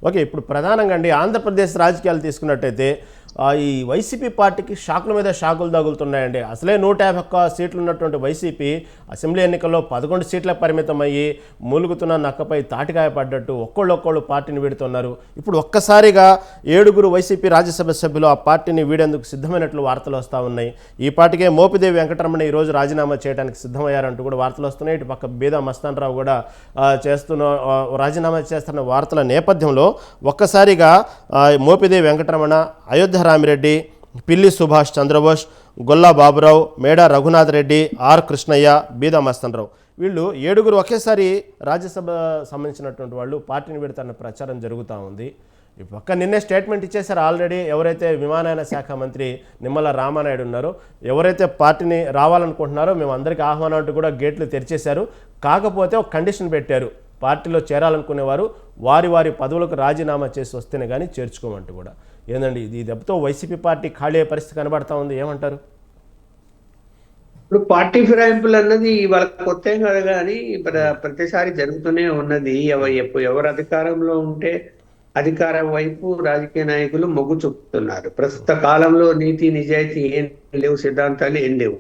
Okay, ఇప్పుడు ప్రధానంగా అండి ఆంధ్రప్రదేశ్ రాజకీయాలు తీసుకున్నట్టయితే ఈ వైసీపీ పార్టీకి షాకుల మీద షాకులు తగులుతున్నాయండి. అసలే 151 సీట్లు ఉన్నటువంటి వైసీపీ అసెంబ్లీ ఎన్నికల్లో 11 సీట్లకు పరిమితం అయ్యి మూలుగుతున్న నక్కపై తాటికాయ పడ్డట్టు ఒక్కొక్కళ్ళు పార్టీని వీడుతున్నారు. ఇప్పుడు ఒక్కసారిగా 7 వైసీపీ రాజ్యసభ సభ్యులు ఆ పార్టీని వీడేందుకు సిద్ధమైనట్లు వార్తలు వస్తూ ఉన్నాయి. ఈ పార్టీకే మోపిదేవి వెంకటరమణ ఈరోజు రాజీనామా చేయడానికి సిద్ధమయ్యారంటూ కూడా వార్తలు వస్తున్నాయి. ఇటు పక్క బీదా మస్తాన్ రావు కూడా రాజీనామా చేస్తున్న వార్తల నేపథ్యంలో ఒక్కసారిగా మోపిదేవి వెంకటరమణ, అయోధ్య రామిరెడ్డి, పిల్లి సుభాష్ చంద్రబోస్, గొల్లా బాబురావు, మేడా రఘునాథ్ రెడ్డి, ఆర్ కృష్ణయ్య, బీదా మస్తాన్ రావు వీళ్ళు 7 ఒకేసారి రాజ్యసభ సంబంధించినటువంటి వాళ్ళు పార్టీని పెడతారన్న ప్రచారం జరుగుతూ ఉంది. ఈ పక్క నిన్నే స్టేట్మెంట్ ఇచ్చేశారు ఆల్రెడీ. ఎవరైతే విమానయాన శాఖ మంత్రి నిమ్మల రామానాయుడు ఉన్నారో, ఎవరైతే పార్టీని రావాలనుకుంటున్నారో మేము అందరికీ ఆహ్వానం అంటూ కూడా గేట్లు తెరిచేశారు. కాకపోతే ఒక కండిషన్ పెట్టారు, పార్టీలో చేరాలనుకునేవారు వారి పదవులకు రాజీనామా చేసి వస్తేనే కానీ చేర్చుకోమంటూ కూడా. ఏందండి ఇది దెబ్బతో వైసీపీ పార్టీ ఖాళీ అయ్యే పరిస్థితి కనబడతా ఉంది, ఏమంటారు? ఇప్పుడు పార్టీ ఫిరాయింపులు అన్నది వాళ్ళ కొత్త ఏం కాదు, కానీ ప్రతిసారి జరుగుతూనే ఉన్నది. ఎవరు అధికారంలో ఉంటే అధికారం వైపు రాజకీయ నాయకులు మొగ్గు చూపుతున్నారు. ప్రస్తుత కాలంలో నీతి నిజాయితీ ఏం లేవు, సిద్ధాంతాలు ఏం లేవు.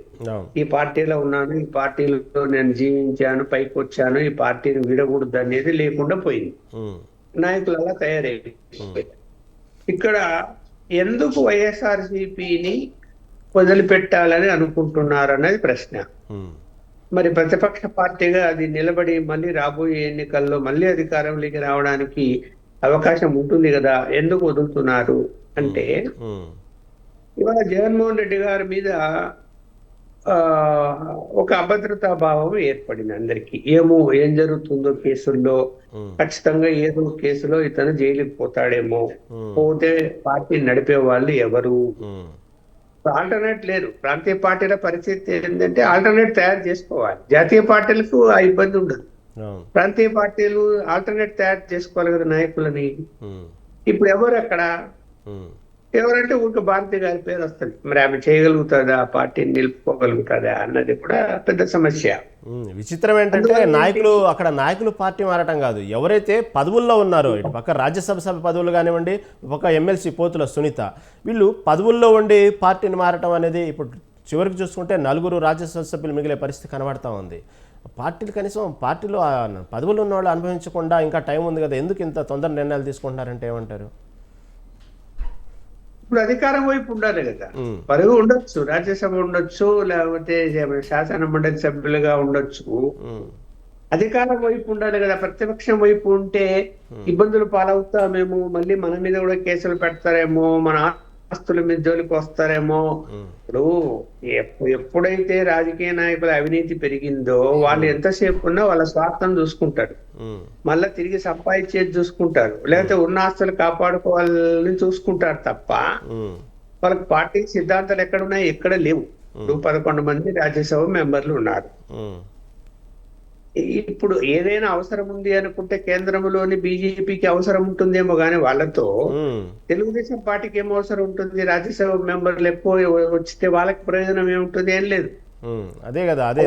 ఈ పార్టీలో ఉన్నాను, ఈ పార్టీలో నేను జీవించాను, పైకి వచ్చాను, ఈ పార్టీని విడకూడదు అనేది లేకుండా పోయింది. నాయకులు అలా తయారైపోయి ఇక్కడ ఎందుకు వైఎస్ఆర్సీపీని వదిలిపెట్టాలని అనుకుంటున్నారు అన్నది ప్రశ్న. మరి ప్రతిపక్ష పార్టీగా అది నిలబడి మళ్ళీ రాబోయే ఎన్నికల్లో మళ్ళీ అధికారంలోకి రావడానికి అవకాశం ఉంటుంది కదా, ఎందుకు వదులుతున్నారు అంటే ఇవాళ జగన్మోహన్ రెడ్డి గారి మీద ఒక అభద్రతా భావం ఏర్పడింది అందరికి. ఏం జరుగుతుందో కేసుల్లో, ఖచ్చితంగా ఏదో కేసులో ఇతను జైలుకి పోతాడేమో, పోతే పార్టీ నడిపే వాళ్ళు ఎవరు, ఆల్టర్నేట్ లేరు. ప్రాంతీయ పార్టీల పరిస్థితి ఏంటంటే ఆల్టర్నేట్ తయారు చేసుకోవాలి. జాతీయ పార్టీలకు ఆ ఇబ్బంది ఉండదు, ప్రాంతీయ పార్టీలు ఆల్టర్నేట్ తయారు చేసుకోవాలి కదా నాయకులని. ఇప్పుడు ఎవరు అక్కడ, ఎవరంటే ఊరికి భారతి గారి పేరు వస్తుంది. మరి ఆమె చేయగలుగుతుందా, పార్టీని నిలుపుకోగలుగుతుందా అన్నది కూడా పెద్ద సమస్య. విచిత్రం ఏంటంటే నాయకులు పార్టీ మారటం కాదు, ఎవరైతే పదవుల్లో ఉన్నారో, ఇటు పక్క రాజ్యసభ సభ పదవులు కానివ్వండి, పక్క ఎమ్మెల్సీ పోతుల సునీత, వీళ్ళు పదవుల్లో ఉండి పార్టీని మారటం అనేది ఇప్పుడు చివరికి చూసుకుంటే 4 రాజ్యసభ సభ్యులు మిగిలే పరిస్థితి కనబడతా ఉంది. పార్టీలు కనీసం పార్టీలో పదవులు ఉన్న వాళ్ళు అనుభవించకుండా ఇంకా టైం ఉంది కదా, ఎందుకు ఇంత తొందర నిర్ణయాలు తీసుకుంటున్నారంటే ఏమంటారు? ఇప్పుడు అధికారం వైపు ఉండాలి కదా, పదవి ఉండొచ్చు, రాజ్యసభ ఉండొచ్చు, లేకపోతే శాసన మండలి సభ్యులుగా ఉండొచ్చు, అధికారం వైపు ఉండాలి కదా. ప్రతిపక్షం వైపు ఉంటే ఇబ్బందులు పాలవుతామేమో, మళ్ళీ మన మీద కూడా కేసులు పెడతారేమో, మన ఆస్తుల మీద జోలికి వస్తారేమో. ఇప్పుడు ఎప్పుడైతే రాజకీయ నాయకుల అవినీతి పెరిగిందో వాళ్ళు ఎంతసేపు ఉన్నా వాళ్ళ స్వార్థం చూసుకుంటారు, మళ్ళా తిరిగి సంపాదించేది చూసుకుంటారు, లేకపోతే ఉన్న ఆస్తులు కాపాడుకోవాలని చూసుకుంటారు తప్ప వాళ్ళకి పార్టీ సిద్ధాంతాలు ఎక్కడున్నాయి, ఎక్కడ లేవు. ఇప్పుడు 11 మంది రాజ్యసభ మెంబర్లు ఉన్నారు. ఇప్పుడు ఏదైనా అవసరం ఉంది అనుకుంటే కేంద్రంలోని బీజేపీకి అవసరం ఉంటుందేమో గానీ వాళ్ళతో తెలుగుదేశం పార్టీకి ఏమో అవసరం ఉంటుంది. రాజ్యసభ మెంబర్లు ఎక్కువ వచ్చితే వాళ్ళకి ప్రయోజనం ఏముంటుంది, ఏం లేదు. అదే కదా, అదే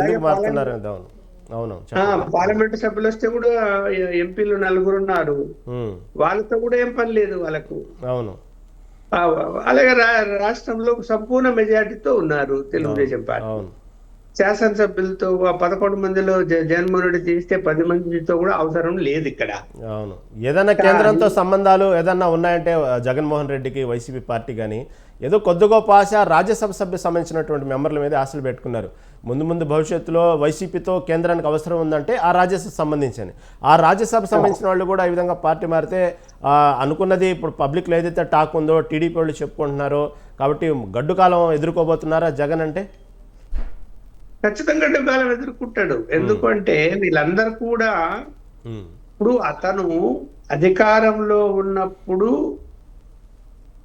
పార్లమెంటు సభ్యులు వస్తే కూడా ఎంపీలు 4 ఉన్నారు, వాళ్ళతో కూడా ఏం పని లేదు వాళ్ళకు. అలాగే రాష్ట్రంలో సంపూర్ణ మెజార్టీతో ఉన్నారు తెలుగుదేశం పార్టీ. శాసనసభ్యులతో 11 మందిలో జగన్మోహన్ రెడ్డి తీస్తే 10 మందితో కూడా అవసరం లేదు ఇక్కడ. అవును, ఏదన్నా కేంద్రంతో సంబంధాలు ఏదన్నా ఉన్నాయంటే జగన్మోహన్ రెడ్డికి వైసీపీ పార్టీ కానీ ఏదో కొద్ది గొప్ప ఆశ రాజ్యసభ సభ్యులకు సంబంధించినటువంటి మెంబర్ల మీద ఆశలు పెట్టుకున్నారు. ముందు భవిష్యత్తులో వైసీపీతో కేంద్రానికి అవసరం ఉందంటే ఆ రాజ్యసభ సంబంధించని, ఆ రాజ్యసభ సంబంధించిన వాళ్ళు కూడా ఈ విధంగా పార్టీ మారితే అనుకున్నది ఇప్పుడు పబ్లిక్లో ఏదైతే టాక్ ఉందో టీడీపీ వాళ్ళు చెప్పుకుంటున్నారో, కాబట్టి గడ్డు కాలం ఎదుర్కోబోతున్నారా జగన్ అంటే? ఖచ్చితంగా డబ్బాలు ఎదుర్కొంటాడు. ఎందుకంటే వీళ్ళందరూ కూడా ఇప్పుడు అతను అధికారంలో ఉన్నప్పుడు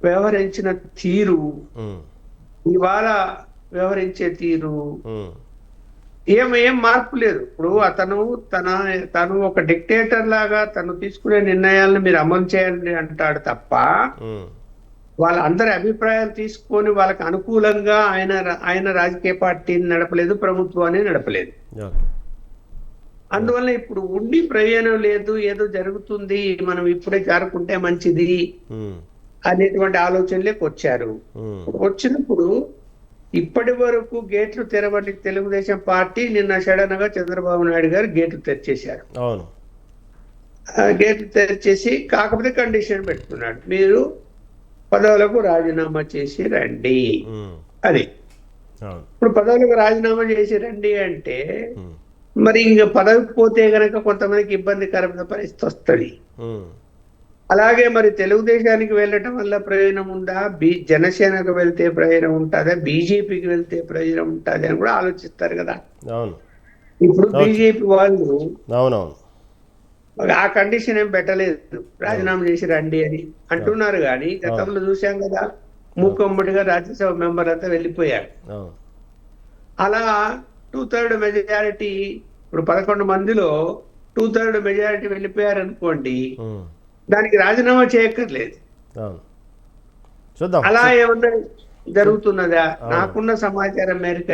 వ్యవహరించిన తీరు, ఇవాళ వ్యవహరించే తీరు ఏం మార్పు లేదు. ఇప్పుడు తను ఒక డిక్టేటర్ లాగా తను తీసుకునే నిర్ణయాలను మీరు అమలు చేయండి అంటాడు తప్ప వాళ్ళందరి అభిప్రాయాలు తీసుకొని వాళ్ళకి అనుకూలంగా ఆయన రాజకీయ పార్టీని నడపలేదు, ప్రభుత్వాన్ని నడపలేదు. అందువల్ల ఇప్పుడు ఉండి ప్రయోజనం లేదు, ఏదో జరుగుతుంది, మనం ఇప్పుడే జారుకుంటే మంచిది అనేటువంటి ఆలోచనలోకి వచ్చారు. వచ్చినప్పుడు ఇప్పటి వరకు గేట్లు తెరవని తెలుగుదేశం పార్టీ నిన్న సడన్ గా చంద్రబాబు నాయుడు గారు గేట్లు తెరిచేశారు. అవును. గేట్లు తెరిచేసి కాకపోతే కండిషన్ పెట్టుకున్నాడు, మీరు పదవులకు రాజీనామా చేసి రండి అని. ఇప్పుడు పదవులకు రాజీనామా చేసి రండి అంటే మరి ఇంకా పదవికి పోతే గనక కొంతమందికి ఇబ్బందికరమైన పరిస్థితి వస్తుంది. అలాగే మరి తెలుగుదేశానికి వెళ్ళటం వల్ల ప్రయోజనం ఉందా, జనసేనకు వెళ్తే ప్రయోజనం ఉంటుందా, బీజేపీకి వెళ్తే ప్రయోజనం ఉంటుంది అని కూడా ఆలోచిస్తారు కదా. ఇప్పుడు బీజేపీ వాళ్ళు ఆ కండిషన్ ఏం పెట్టలేదు, రాజీనామా చేసి రండి అని అంటున్నారు. కానీ గతంలో చూసాం కదా, మూకమ్మడిగా రాజ్యసభ మెంబర్ అంతా వెళ్ళిపోయారు. అలా 2/3 మెజారిటీ, ఇప్పుడు 11 మందిలో 2/3 మెజారిటీ వెళ్ళిపోయారు అనుకోండి, దానికి రాజీనామా చేయక్కర్లేదు. అలా ఏమన్నా జరుగుతున్నదా? నాకున్న సమాచారం మేరకు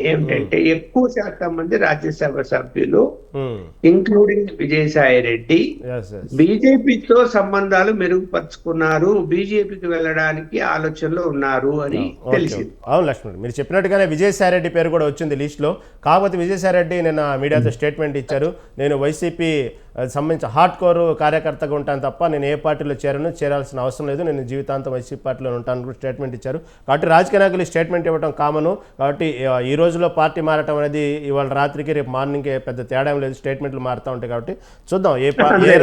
ఏమిటంటే ఎక్కువ శాతం మంది రాజ్యసభ సభ్యులు ఇంక్లూడింగ్ విజయసాయి రెడ్డి బీజేపీతో సంబంధాలు మెరుగుపరుచుకున్నారు, బీజేపీకి వెళ్ళడానికి ఆలోచనలో ఉన్నారు అని తెలిసింది. అవును లక్ష్మణ్, మీరు చెప్పినట్టుగానే విజయసాయి రెడ్డి పేరు కూడా వచ్చింది లిస్టులో. కాకపోతే విజయసాయి రెడ్డి నిన్న మీడియాతో స్టేట్మెంట్ ఇచ్చారు, నేను వైసీపీ సంబంధించిన హార్డ్ కోర్ కార్యకర్తగా ఉంటాను తప్ప నేను ఏ పార్టీలో చేరాల్సిన అవసరం లేదు, నేను జీవితాంతం వైసీపీ పార్టీలో ఉంటాను కూడా స్టేట్మెంట్ ఇచ్చారు. కాబట్టి రాజకీయ నాయకులు స్టేట్మెంట్ ఇవ్వడం కామను. కాబట్టి ఈ రోజులో పార్టీ మారటం అనేది ఇవాళ రాత్రికి రేపు మార్నింగ్కి పెద్ద తేడా లేదు, స్టేట్మెంట్లు మారుతూ ఉంటాయి. కాబట్టి చూద్దాం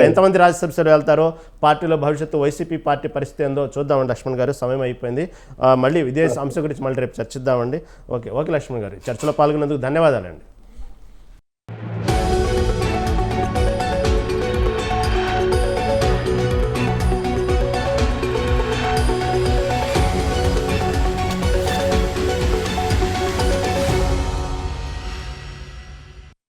ఎంతమంది రాజ్యసభ సభ్యులు వెళ్తారో, పార్టీలో భవిష్యత్తు వైసీపీ పార్టీ పరిస్థితి ఏందో చూద్దామండి. లక్ష్మణ్ గారు, సమయం అయిపోయింది. మళ్ళీ విదేశ అంశం గురించి మళ్ళీ రేపు చర్చిద్దామండి. ఓకే లక్ష్మణ్ గారు, చర్చలో పాల్గొన్నందుకు ధన్యవాదాలండి.